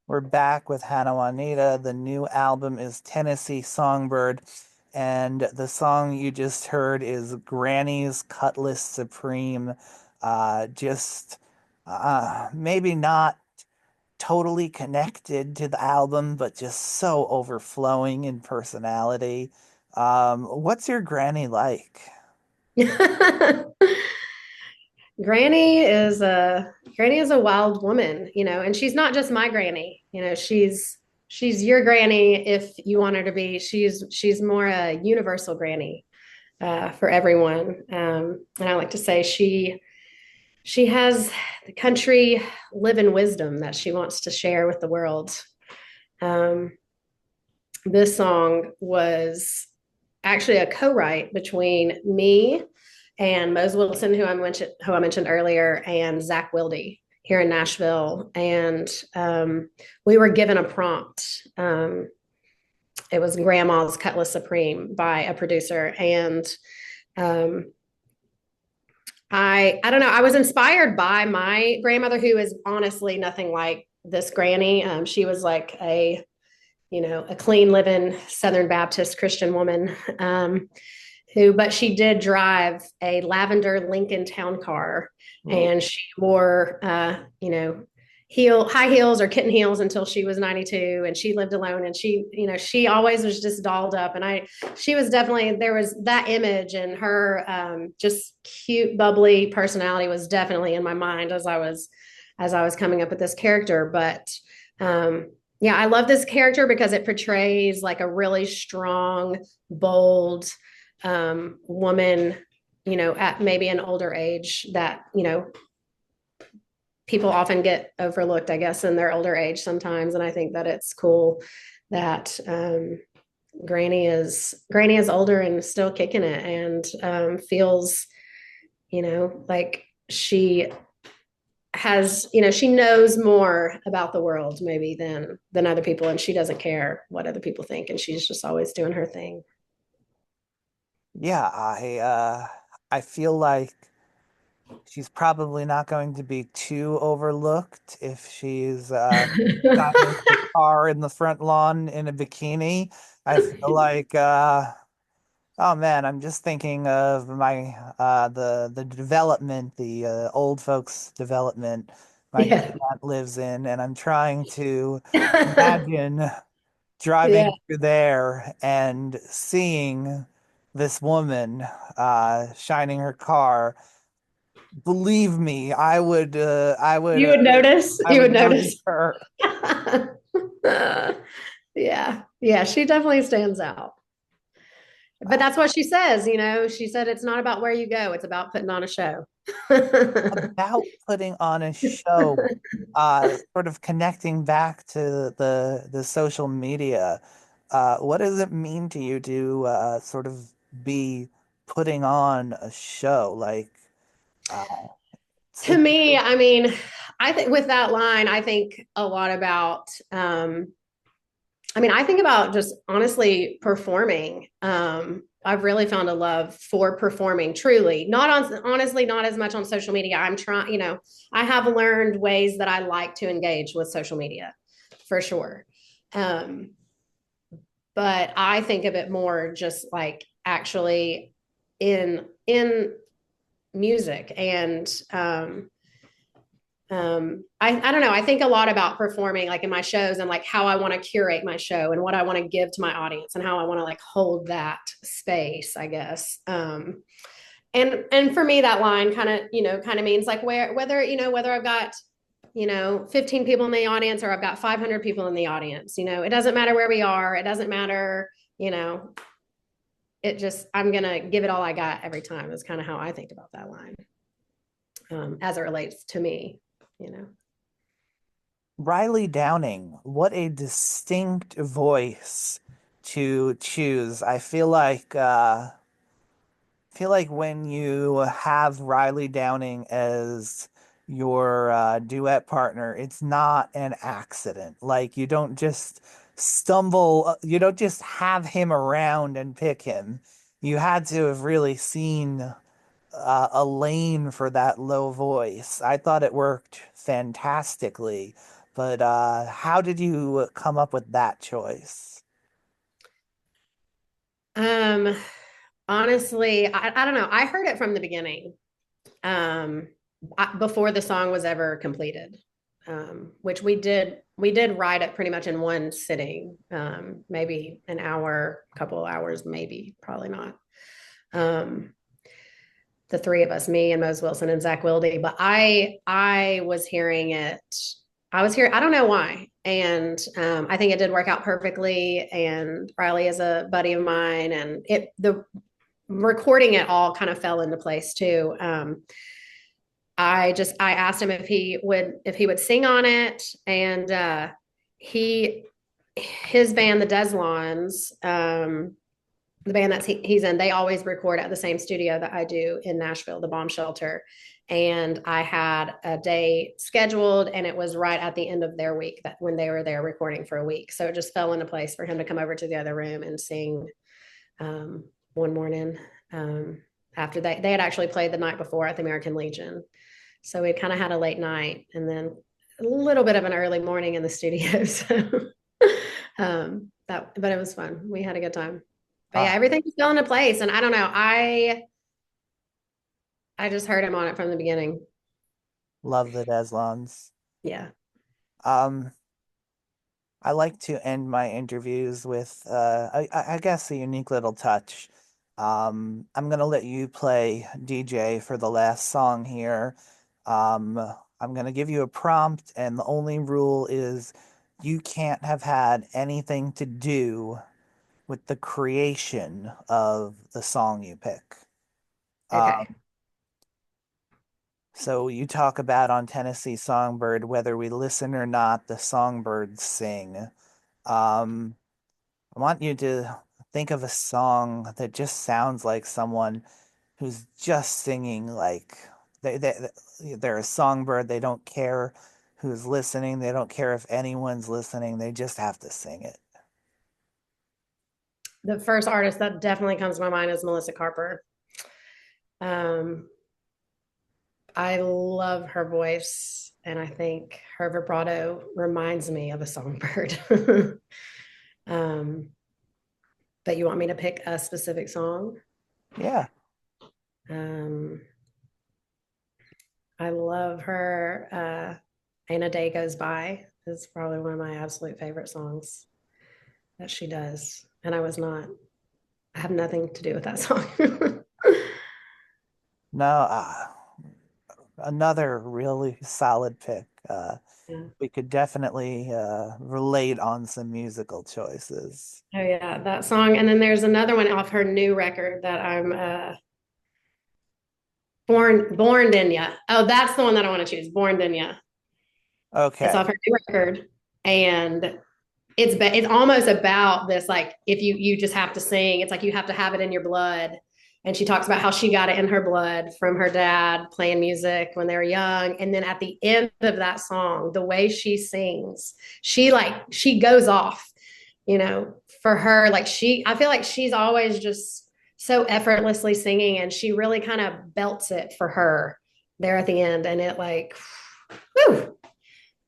We're back with Hannah Juanita. The new album is Tennessee Songbird, and the song you just heard is Granny's Cutlass Supreme. Just maybe not totally connected to the album, but just so overflowing in personality. What's your granny like? Granny is a wild woman, and she's not just my granny. She's your granny if you want her to be. She's more a universal granny for everyone. And I like to say she has the country living wisdom that she wants to share with the world. Um, this song was actually a co-write between me and Mose Wilson, who I mentioned earlier, and Zach Wilde here in Nashville. And we were given a prompt. It was Grandma's Cutlass Supreme by a producer, and um, I don't know. I was inspired by my grandmother, who is honestly nothing like this granny. She was like a clean living Southern Baptist Christian woman, but she did drive a lavender Lincoln town car, and she wore, high heels or kitten heels until she was 92, and she lived alone, and she always was just dolled up, and she was definitely, there was that image, and her just cute, bubbly personality was definitely in my mind as I was coming up with this character, but yeah, I love this character because it portrays like a really strong, bold woman, at maybe an older age that, people often get overlooked, I guess, in their older age sometimes. And I think that it's cool that Granny is older and still kicking it, and feels, like she knows more about the world maybe than other people, and she doesn't care what other people think, and she's just always doing her thing. Yeah, I feel like she's probably not going to be too overlooked if she's driving her car in the front lawn in a bikini. I feel like oh man, I'm just thinking of my the development, the old folks development my Yeah. aunt lives in, and I'm trying to imagine Yeah. driving through there and seeing this woman shining her car. Believe me, You would notice. I You would would notice notice. her. Yeah. Yeah. She definitely stands out. But Uh, that's what she says. She said it's not about where you go, it's about putting on a show. Yeah. about putting on a show, sort of connecting back to the social media. What does it mean to you to sort of be putting on a show? Like, uh, To it, me, I mean, I think with that line, I think a lot about, I think about just honestly performing. I've really found a love for performing truly, not on, honestly, not as much on social media. I'm trying, I have learned ways that I like to engage with social media for sure. Um, but I think of it more just like actually in music, and I don't know. I think a lot about performing like in my shows, and like how I want to curate my show and what I want to give to my audience and how I want to like hold that space, I guess. And for me, that line kind of means like whether I've got 15 people in the audience or I've got 500 people in the audience. It doesn't matter where we are. It doesn't matter. You know, it just I'm gonna give it all I got every time. Is kind of how I think about that line, as it relates to me. You know. Riley Downing, what a distinct voice to choose. I feel like when you have Riley Downing as your duet partner, it's not an accident. Like you don't just have him around and pick him. You had to have really seen a lane for that low voice. I thought it worked fantastically. But how did you come up with that choice? Um, Honestly, I don't know. I heard it from the beginning, um, before the song was ever completed, which we did write it pretty much in one sitting, maybe an hour, couple of hours, maybe, probably not. Um, the three of us, me and Mose Wilson and Zach Wilde. But I was hearing it. I was here. I don't know why. And I think it did work out perfectly. And Riley is a buddy of mine, and the recording it all kind of fell into place too. I asked him if he would sing on it, and he his band, the Deslons, the band he's in, they always record at the same studio that I do in Nashville, the Bomb Shelter. And I had a day scheduled, and it was right at the end of their week, that when they were there recording for a week. So it just fell into place for him to come over to the other room and sing, um, one morning, um, after they had actually played the night before at the American Legion. So we kind of had a late night and then a little bit of an early morning in the studio. So but it was fun. We had a good time. But yeah, Ah, everything just fell into place. And I don't know. I just heard him on it from the beginning. love the Deslons. Yeah. Um, I like to end my interviews with, I guess, a unique little touch. I'm gonna let you play DJ for the last song here. Um, I'm gonna give you a prompt, and the only rule is you can't have had anything to do with the creation of the song you pick. Okay. Um, so you talk about on Tennessee Songbird, whether we listen or not, the songbirds sing. Um, I want you to think of a song that just sounds like someone who's just singing like they're a songbird. They don't care who's listening. They don't care if anyone's listening. They just have to sing it. The first artist that definitely comes to my mind is Melissa Carper. Um, I love her voice, and I think her vibrato reminds me of a songbird. um, but you want me to pick a specific song? Yeah. Um, I love her. "And a Day Goes By" is probably one of my absolute favorite songs that she does. And I have nothing to do with that song. No, another really solid pick. Yeah. We could definitely relate on some musical choices. Oh yeah, that song. And then there's another one off her new record that I'm Born in Ya. Oh, that's the one that I want to choose. Born in Ya. It's Okay. off her new record. And it's almost about this, like, if you just have to sing, it's like you have to have it in your blood. And she talks about how she got it in her blood from her dad playing music when they were young. And then at the end of that song, the way she sings, she goes off, for her. Like, I feel like she's always just so effortlessly singing, and she really kind of belts it for her there at the end. And it, like, whew,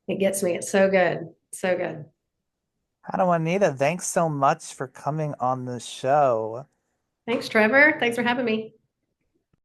it gets me. It's so good. So good. Juanita, thanks so much for coming on the show. Thanks, Trevor. Thanks for having me.